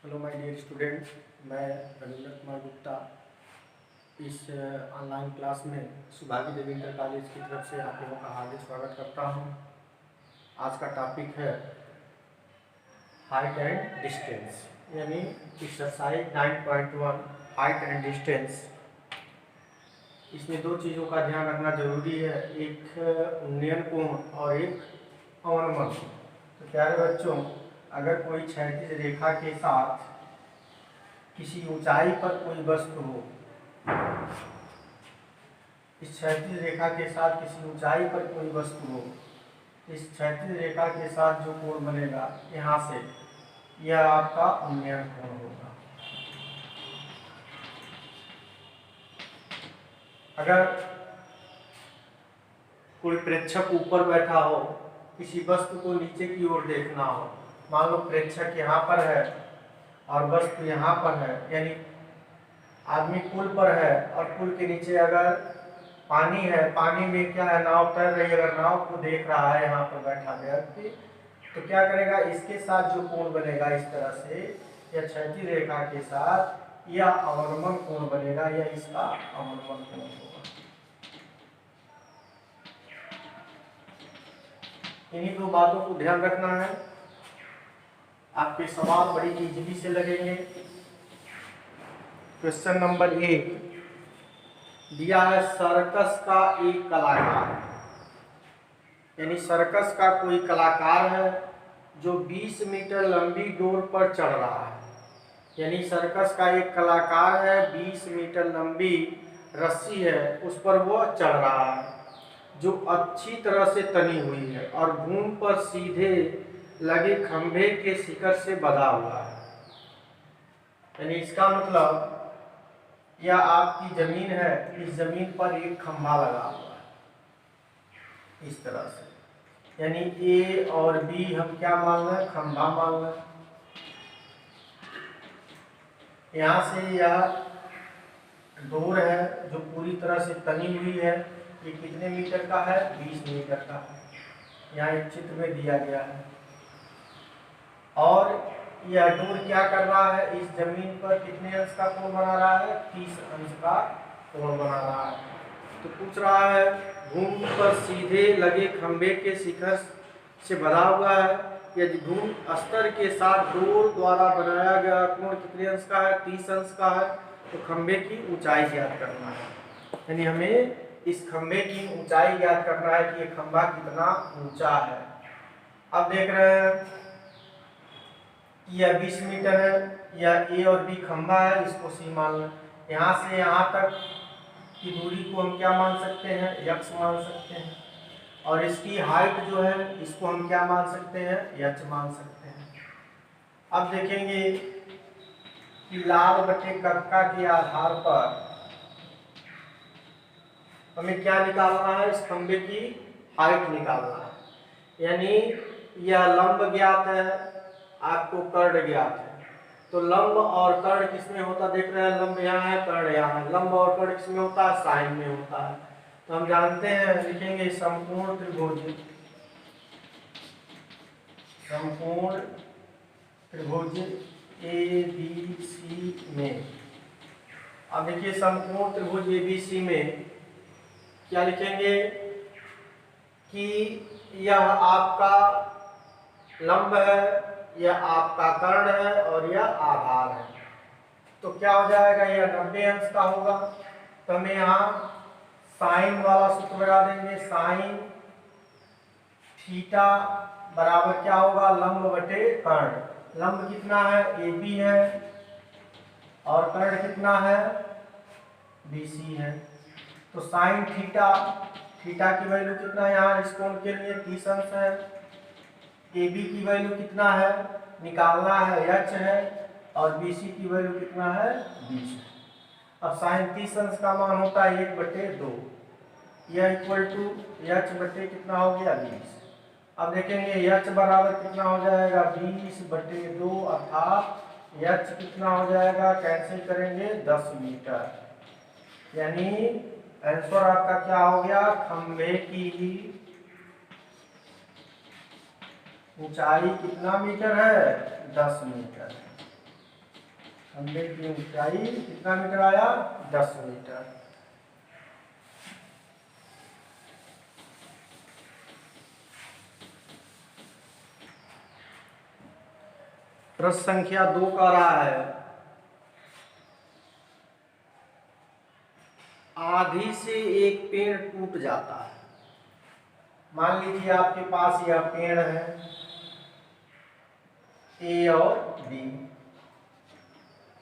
Hello my dear students, मैं रविंद्र कुमार गुप्ता इस online class में सुभागी देवी इंटर कॉलेज की तरफ से आप लोगों का हार्दिक स्वागत करता हूं। आज का टॉपिक है हाइट एंड डिस्टेंस, यानी एक्सरसाइज 9.1 हाइट एंड डिस्टेंस। इसमें दो चीज़ों का ध्यान रखना जरूरी है, एक उन्नयन कोण और एक अवनमन। तो प्यारे बच्चों, अगर कोई क्षैतिज रेखा के साथ किसी ऊंचाई पर कोई वस्तु हो, इस क्षैतिज रेखा के साथ किसी ऊंचाई पर कोई वस्तु हो, इस क्षैतिज रेखा के साथ जो कोण बनेगा यहाँ से, यह आपका उन्नयन कोण होगा। अगर कोई प्रेक्षक ऊपर बैठा हो, किसी वस्तु को नीचे की ओर देखना हो, मान लो प्रेक्षक यहाँ पर है और वस्तु यहाँ पर है, यानी आदमी पुल पर है और पुल के नीचे अगर पानी है, पानी में क्या है, नाव तैर रही है, अगर नाव को देख रहा है यहाँ पर बैठा व्यक्ति, तो क्या करेगा, इसके साथ जो कोण बनेगा इस तरह से, या क्षैतिज रेखा के साथ या अवनमन कोण बनेगा, या इसका अवनमन कोण होगा। इन्हीं दो बातों को ध्यान रखना है। आपके सवाल बड़ी इजीली से लगेंगे। क्वेश्चन नंबर 1 दिया है, सर्कस का एक कलाकार, यानी सर्कस का कोई कलाकार है जो 20 मीटर लंबी डोर पर चढ़ रहा है। यानी सर्कस का एक कलाकार है, 20 मीटर लंबी रस्सी है, उस पर वो चढ़ रहा है, जो अच्छी तरह से तनी हुई है और घूम पर सीधे लगे खंभे के शिखर से बंधा हुआ है। यानी इसका मतलब यह आपकी जमीन है, इस जमीन पर एक खंभा लगा हुआ है इस तरह से, यानी ए और बी हम क्या मान रहे हैं, खंभा मान रहे हैं। यहाँ से यह डोर है जो पूरी तरह से तनी हुई है, ये कितने मीटर का है, 20 मीटर का है, यहाँ एक चित्र में दिया गया है। और यह डोर क्या कर रहा है, इस जमीन पर कितने अंश का कोण बना रहा है, 30 अंश का कोण बना रहा है। तो पूछ रहा है, घूम पर सीधे लगे खंभे के शिखर से बंधा हुआ है, यदि घूम अस्तर के साथ डोर द्वारा बनाया गया कोण कितने अंश का है, 30 अंश का है, तो खंभे की ऊंचाई ज्ञात करना है। यानी हमें इस खंभे की ऊंचाई ज्ञात करना है कि ये खंभा कितना ऊंचा है। अब देख रहे हैं, यह 20 मीटर है, यह ए और बी खंभा है, इसको सी मान लें। यहाँ से यहाँ तक की दूरी को हम क्या मान सकते हैं, यक्स मान सकते हैं, और इसकी हाइट जो है इसको हम क्या मान सकते हैं, यच मान सकते हैं। अब देखेंगे कि लाल बटे कक्का के आधार पर हमें क्या निकालना है, इस खंभे की हाइट निकालना है। यानी यह लंब ज्ञात है, आपको कर्ण ज्ञात है, तो लंब और कर्ण किसमें होता, देख रहे हैं, लंब यहाँ है, कर्ण यहाँ है, लंब और कर्ण किसमें होता है, साइन में होता है। तो हम जानते हैं, लिखेंगे समकोण त्रिभुज, समकोण त्रिभुज ABC में। अब देखिए, समकोण त्रिभुज ABC में क्या लिखेंगे कि यह आपका लंब है, यह आपका कर्ण है और यह आधार है। तो क्या हो जाएगा, यह 90 अंश का होगा। तो हमें यहाँ साइन वाला सूत्र लगा देंगे, साइन थीटा बराबर क्या होगा, लंब बटे कर्ण। लंब कितना है, AB है, और कर्ण कितना है, BC है। तो साइन थीटा, थीटा की वैल्यू कितना है यहाँ इस कोण के लिए, 30 अंश है। AB की वैल्यू कितना है, निकालना है, h है, और BC की वैल्यू कितना है, 20 है। अब साइन 30 अंश का मान होता है 1/2, यह इक्वल टू h बटे कितना हो गया, 20। अब देखेंगे h बराबर कितना हो जाएगा, 20/2, अर्थात h कितना हो जाएगा, कैंसिल करेंगे 10 मीटर। यानी आंसर आपका क्या हो गया, खंभे की ऊंचाई कितना मीटर है, 10 मीटर। खंबे की ऊंचाई कितना मीटर आया? 10 मीटर। प्रश्न संख्या 2 कह रहा है आधी से एक पेड़ टूट जाता है। मान लीजिए आपके पास यह पेड़ है ए और बी,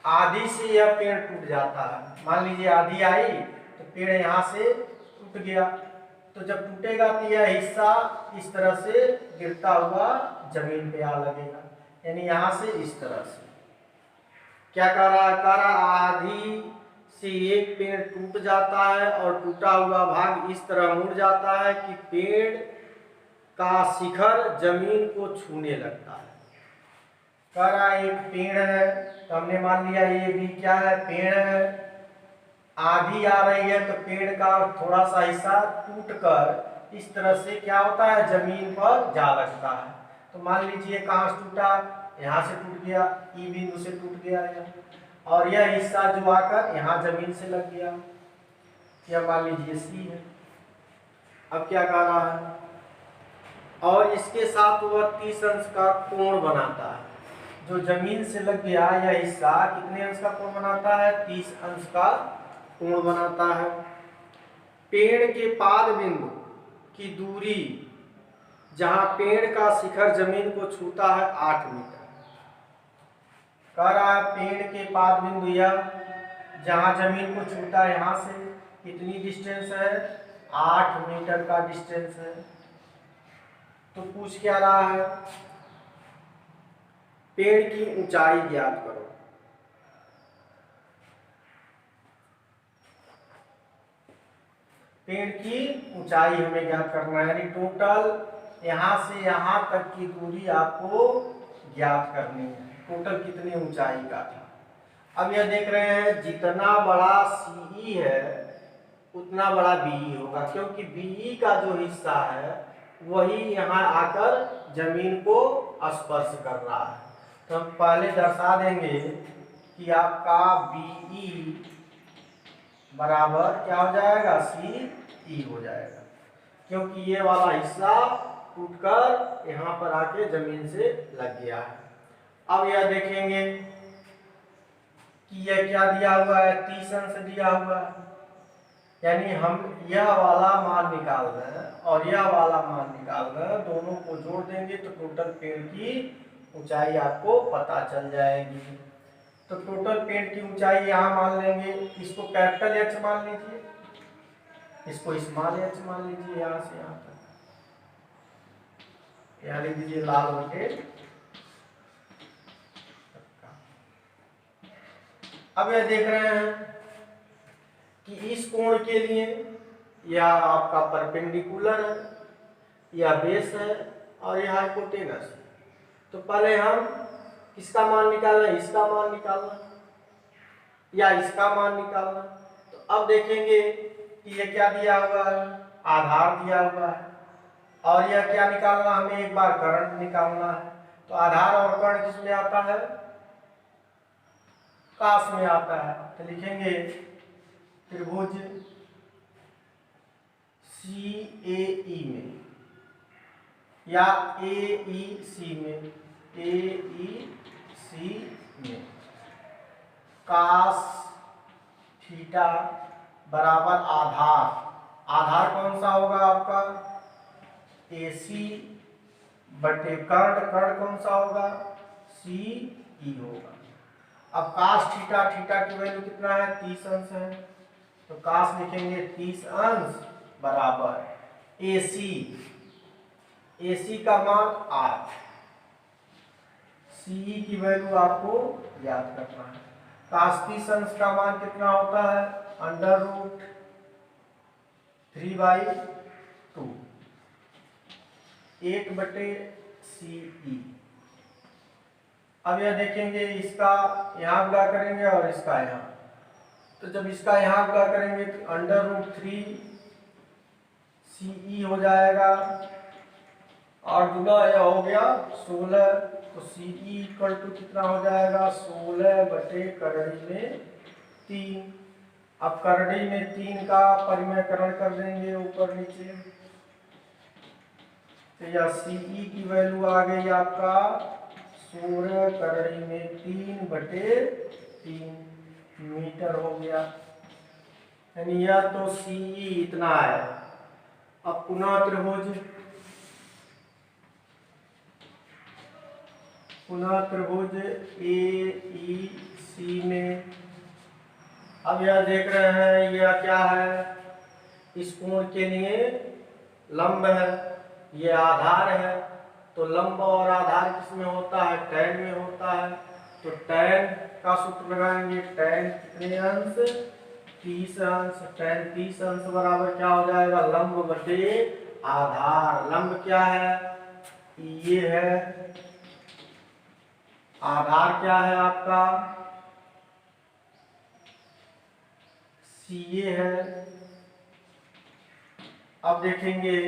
आधी से यह पेड़ टूट जाता है। मान लीजिए आधी आई तो पेड़ यहाँ से टूट गया, तो जब टूटेगा तो यह हिस्सा इस तरह से गिरता हुआ जमीन पे आ लगेगा, यानी यहाँ से इस तरह से। क्या कह रहा है? कह रहा आधी से एक पेड़ टूट जाता है और टूटा हुआ भाग इस तरह मुड़ जाता है कि पेड़ का शिखर जमीन को छूने लगता है। कह रहा एक पेड़ है, तो हमने मान लिया ये भी क्या है? पेड़ है। आधी आ रही है तो पेड़ का थोड़ा सा हिस्सा टूटकर इस तरह से क्या होता है? जमीन पर जा लगता है। तो मान लीजिए कहाँ से टूटा? यहाँ से टूट गया, ई बिंदु से टूट गया है, और यह हिस्सा जो आकर यहाँ जमीन से लग गया, यह मान लीजिए सी है। अब क्या कह रहा है? और इसके साथ वह 30 अंश का कोण बनाता है। जो जमीन से लग गया यह हिस्सा कितने अंश का कोण बनाता है? 30 अंश का कोण बनाता है। पेड़ के पाद बिंदु की दूरी जहां पेड़ का शिखर जमीन को छूता है 8 मीटर। कह रहा है पेड़ के पाद बिंदु यह जहां जमीन को छूता है यहां से कितनी डिस्टेंस है? 8 मीटर का डिस्टेंस है। तो पूछ क्या रहा है? पेड़ की ऊंचाई ज्ञात करो। पेड़ की ऊंचाई हमें ज्ञात करना है, यानी टोटल यहां से यहां तक की दूरी आपको ज्ञात करनी है। टोटल कितनी ऊंचाई का था। अब यह देख रहे हैं जितना बड़ा सीई है उतना बड़ा बीई होगा, क्योंकि बीई का जो हिस्सा है वही यहाँ आकर जमीन को स्पर्श कर रहा है। तो हम पहले दर्शा देंगे कि आपका बीई बराबर क्या हो जाएगा? सी ई हो जाएगा, क्योंकि ये वाला हिस्सा टूटकर यहाँ पर आके जमीन से लग गया है। अब यह देखेंगे कि यह क्या दिया हुआ है? 30 अंश दिया हुआ है, यानी हम यह वाला मान निकाल रहे हैं और यह वाला मान निकाल रहे हैं, दोनों को जोड़ देंगे तो टोटल पेड़ की ऊंचाई आपको पता चल जाएगी। तो टोटल पेड़ की ऊंचाई यहाँ मान लेंगे, इसको कैपिटल एच मान लीजिए, इसको स्मॉल एच मान लीजिए, यहाँ से यहाँ तक यहाँ लिख दीजिए लाल बटे। अब यह देख रहे हैं कि इस कोण के लिए यह आपका परपेंडिकुलर है, यह बेस है और यह हाइपोटेनस है। तो पहले हम किसका मान निकालना? इसका मान निकालना या इसका मान निकालना। तो अब देखेंगे कि यह क्या दिया हुआ है? आधार दिया हुआ है, और यह क्या निकालना? हमें एक बार करंट निकालना है। तो आधार और कर्ण किसमें आता है? काश में आता है। तो लिखेंगे त्रिभुज CAE में या AEC में, AEC में काश थीटा बराबर आधार। आधार कौन सा होगा आपका? AC बटे कर्ण। कर्ण कौन सा होगा? CE होगा। अब काश थीटा, थीटा की वैल्यू कितना है? 30 अंश है, तो काश लिखेंगे 30 अंश बराबर AC, AC का मान 8, CE की वैल्यू आपको याद करना है। काश 30 अंश का मान कितना होता है? √3/2, 1/CE। अब यह देखेंगे इसका यहाँ गुणा करेंगे और इसका यहाँ, तो जब इसका यहाँ गुणा करेंगे तो √3CE हो जाएगा 8 गुना यह हो गया 16, तो सी इक्वल टू कितना हो जाएगा 16 बटे करड़ी में 3। अब करड़ी में 3 का परिमेयकरण कर देंगे ऊपर नीचे, तो यह सी की वैल्यू आ गई आपका 16 करड़ी में 3 बटे 3 मीटर हो गया। यानी यह तो सी इतना है। अब पुनः त्रिभुज ए ई सी में, अब यह देख रहे हैं यह क्या है, इस कोण के लिए लंब है, यह आधार है। तो लंब और आधार किसमें होता है, टैन में होता है। तो टैन का सूत्र लगाएंगे, टैन कितने अंश 30 अंश, टैन 30 अंश बराबर क्या हो जाएगा लंब बटे आधार। लंब क्या है ये है, आधार क्या है आपका सी है। अब देखेंगे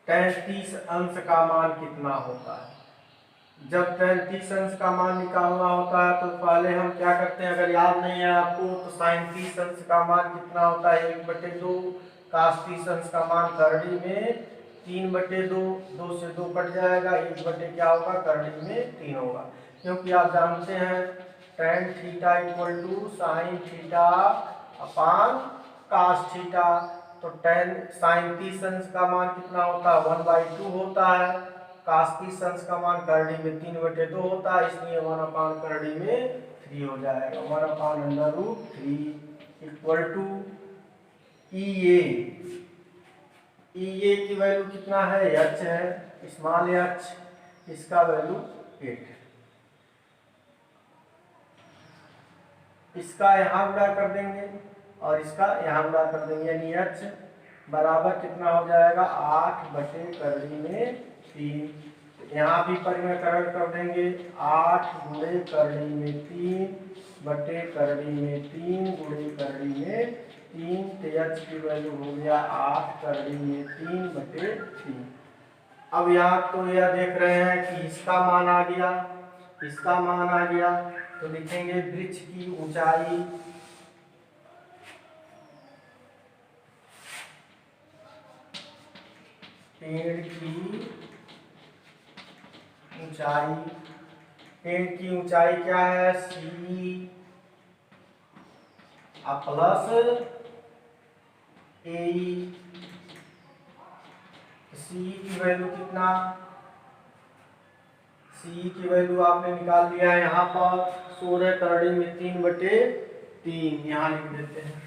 tan 30 अंश का मान कितना होता है। जब tan 30 अंश का मान निकालना होता है तो पहले हम क्या करते हैं, अगर याद नहीं है आपको तो sin 30 अंश का मान कितना होता है 1/2, cos 30 अंश का मान करड़ी में 3/2, 2 से 2 कट जाएगा, 1 क्या होगा करड़ी में 3 होगा। क्योंकि आप जानते हैं tan theta equal to sine theta upon cos theta. तो tan साइन 30 अंश का मान कितना होता है 1/2 होता है, cos 30 अंश का मान करड़ी में 3/2 होता है, इसलिए 1 करड़ी में 3 हो जाएगा। 1/√3 इक्वल टू ई की वैल्यू कितना है h है, स्मॉल h, इसका वैल्यू 8 है। इसका यहाँ गुणा कर देंगे और इसका यहाँ गुणा कर देंगे, यानी h बराबर कितना हो जाएगा 8 बटे करड़ी में 3। यहाँ भी परिमेयकरण कर देंगे, 8 गुणे करड़ी में 3 बटे करड़ी में 3 गुणे करड़ी में 3, तो h की वैल्यू हो गया 8 करड़ी में 3 बटे 3। अब यहाँ तो यह देख रहे हैं कि इसका मान आ गया, इसका मान आ गया, तो लिखेंगे वृक्ष की ऊंचाई, पेड़ की ऊंचाई, पेड़ की ऊंचाई क्या है सी प्लस ए। सी की वैल्यू कितना, सी की वैल्यू आपने निकाल लिया है यहाँ पर 16 करड़ी में 3/3, यहाँ लिख देते हैं।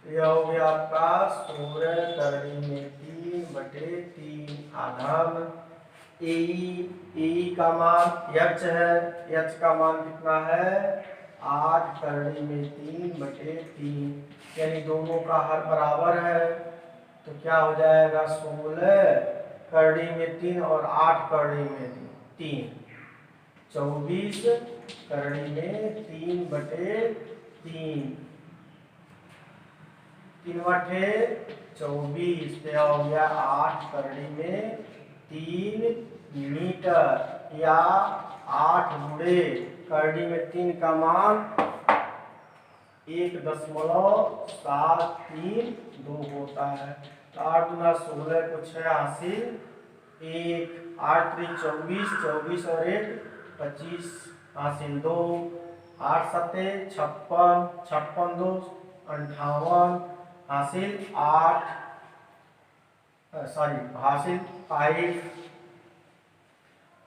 यह हो गया आपका 16 करड़ी में 3/3 आधार। ए का मान h है, h का मान कितना है 8 करड़ी में 3/3, यानी दोनों का हर बराबर है। तो क्या हो जाएगा 16 करड़ी में 3 और 8 करड़ी में 3, 24 करड़ी में 3/3, 3/24, हो गया 8 करड़ी में 3 मीटर, या 8 गुणे करड़ी में 3 का मान 1.732 होता है। तो 8 गुना 16 को 6 हासिल, 1 8 3 24, 24 और 1 25 हासिल 2, 8 7 56, 56 2 58 हासिल 8, सॉरी हासिल 5,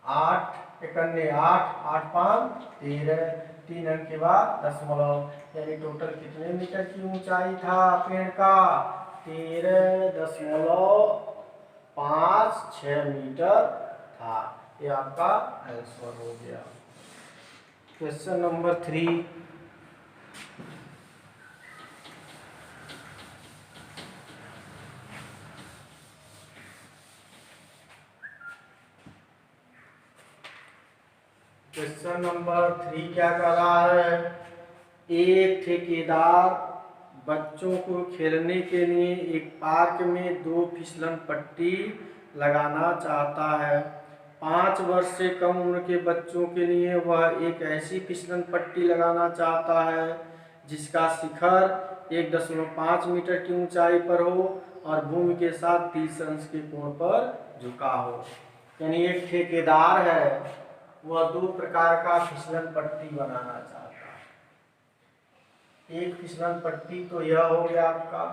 8 इकन्ने 8, 8 5 13, 3 अंक के बाद दशमलव, यानी टोटल कितने मीटर की ऊंचाई था पेड़ का 13.56 मीटर था। ये आपका आंसर हो गया। क्वेश्चन नंबर 3, क्वेश्चन नंबर 3 क्या कह रहा है, एक ठेकेदार बच्चों को खेलने के लिए एक पार्क में 2 फिसलन पट्टी लगाना चाहता है। 5 वर्ष से कम उम्र के बच्चों के लिए वह एक ऐसी फिसलन पट्टी लगाना चाहता है जिसका शिखर 1.5 मीटर की ऊंचाई पर हो और भूमि के साथ 30 अंश के कोण पर झुका हो। यानी एक ठेकेदार है, वह 2 प्रकार का फिसलन पट्टी बनाना चाहता है। एक फिसलन पट्टी तो यह हो गया आपका,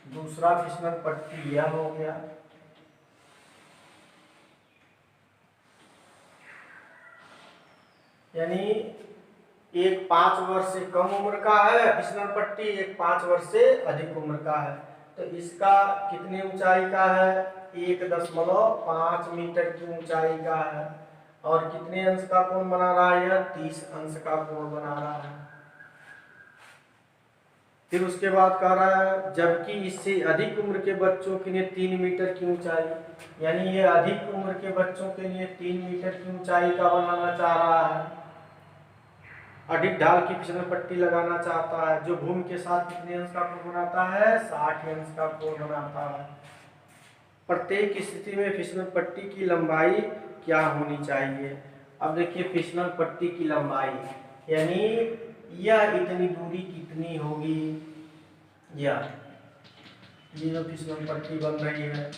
दूसरा फिसलन पट्टी यह हो गया। यानी एक 5 वर्ष से कम उम्र का है फिसलन पट्टी, एक 5 वर्ष से अधिक उम्र का है। तो इसका कितनी ऊंचाई का है? 1.5 मीटर की ऊंचाई का है। और कितने अंश का कोण बना रहा है? यह 30 अंश का कोण बना रहा है। फिर उसके बाद कह रहा है जबकि इससे अधिक उम्र के बच्चों के लिए 3 मीटर की ऊंचाई, यानी ये अधिक उम्र के बच्चों के लिए 3 मीटर की ऊंचाई का बनाना चाह रहा है। अधिक ढाल की फिसलन पट्टी लगाना चाहता है जो भूमि के साथ कितने अंश का कोण बनाता है? 60 अंश का कोण बनाता है। प्रत्येक स्थिति में फिसलन पट्टी की लंबाई क्या होनी चाहिए? अब देखिए फिसलन पट्टी की लंबाई, यानी यह इतनी दूरी कितनी होगी, ये जो फिसलन पट्टी बन रही है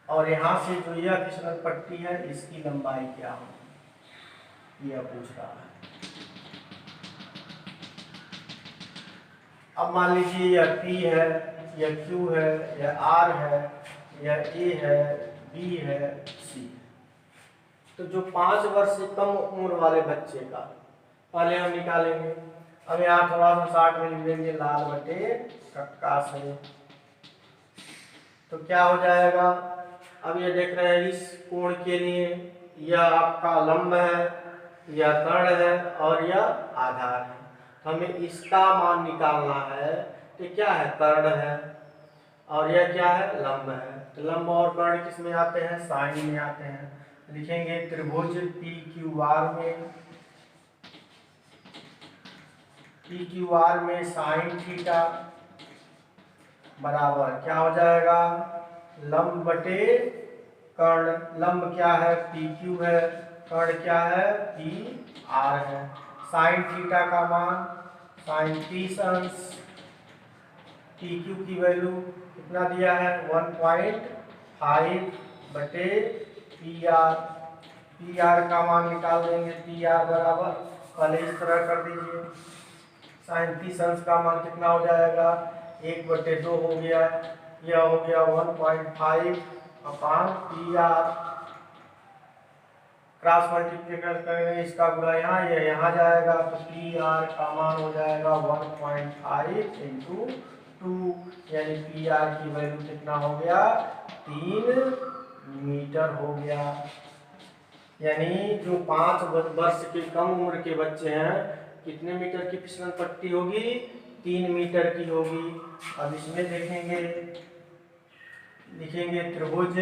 और यहाँ से जो यह फिसलन पट्टी है इसकी लंबाई क्या होगी, यह पूछ रहा है। अब मान लीजिए यह P है, यह Q है, यह R है, यह A है, B है, C। तो जो 5 वर्ष से कम उम्र वाले बच्चे का पहले हम निकालेंगे। अब यहाँ थोड़ा सा 60 में लिख देंगे लाल बटे कक्का से। तो क्या हो जाएगा? अब ये देख रहे हैं इस कोण के लिए यह आपका लंब है, यह कर्ण है और यह आधार है। तो हमें इसका मान निकालना है। तो क्या है? कर्ण है और यह क्या है? लंब है। तो लंब और कर्ण किस में आते हैं? साइन में आते हैं। लिखेंगे त्रिभुज PQR में साइन थीटा बराबर क्या हो जाएगा? लंब बटे कर्ण। लंब क्या है? PQ है, कर्ण क्या है? PR है। साइन थीटा का मान साइन 30 अंश, PQ की वैल्यू कितना दिया है? 1.5 बटे PR का मान निकाल देंगे। PR बराबर पहले इस तरह कर दीजिए। साइन 30 अंश का मान कितना हो जाएगा? 1/2 हो गया, यह हो गया 1.5 अपान PR। क्रॉस मल्टीप्लीकेशन करेंगे, इसका गुणा यहाँ, यह यहाँ जाएगा तो PR का मान हो जाएगा 1.5 इंटू 2, यानी PR की वैल्यू कितना हो गया? 3 मीटर हो गया। यानी जो 5 वर्ष के कम उम्र के बच्चे हैं कितने मीटर की फिसलन पट्टी होगी? 3 मीटर की होगी। अब इसमें देखेंगे, लिखेंगे त्रिभुज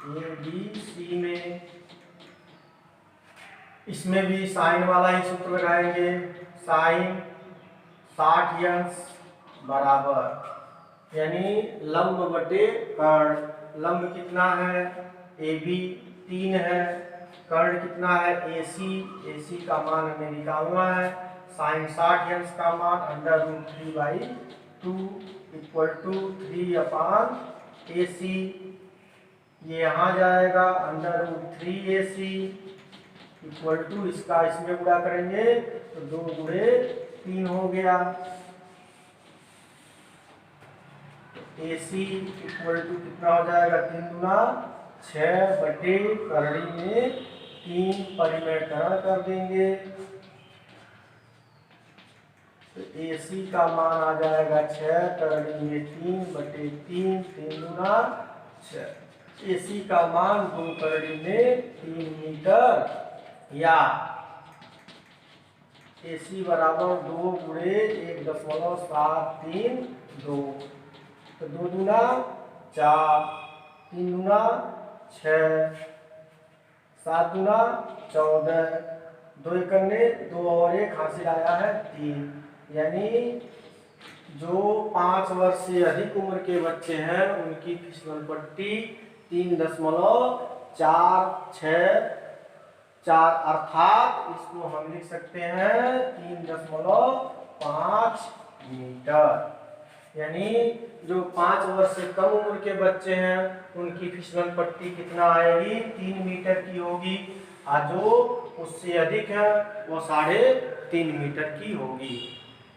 ABC में, इसमें भी साइन वाला ही सूत्र लगाएंगे। साइन 60 अंश बराबर, यानी लंब बटे कर्ण। लंब कितना है? AB 3 है, कर्ण कितना है? AC का मान हमें निकालना है। साइन 60 अंश का मान √3/2 इक्वल टू 3 अपान AC। ये यहाँ जाएगा √3AC इक्वल टू, इसका इसमें गुणा करेंगे तो 2 गुणे 3 हो गया। AC इक्वल टू कितना हो जाएगा? 3 गुना 6 बटे करड़ी में 3 परिमेयकरण कर देंगे तो AC का मान आ जाएगा 6 करड़ी में 3 बटे 3, 3 गुना 6। AC का मान 2 करड़ी में 3 मीटर, या AC बराबर 2 गुणे 1.732। तो 2 गुना 4, 3 गुना 6, 7 गुना 14, 2 एकड़ ने 2 और 1 हासिल आया है 3, यानी जो 5 वर्ष से अधिक उम्र के बच्चे हैं उनकी फिसलन पट्टी 3.464, अर्थात इसको हम लिख सकते हैं 3.5 मीटर। यानी जो 5 वर्ष से कम उम्र के बच्चे हैं उनकी फिसलन पट्टी कितना आएगी, 3 मीटर की होगी, और जो उससे अधिक है वो 3.5 मीटर की होगी।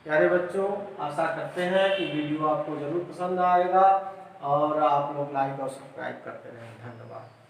प्यारे बच्चों, आशा करते हैं कि वीडियो आपको जरूर पसंद आएगा और आप लोग लाइक और सब्सक्राइब करते रहें। धन्यवाद।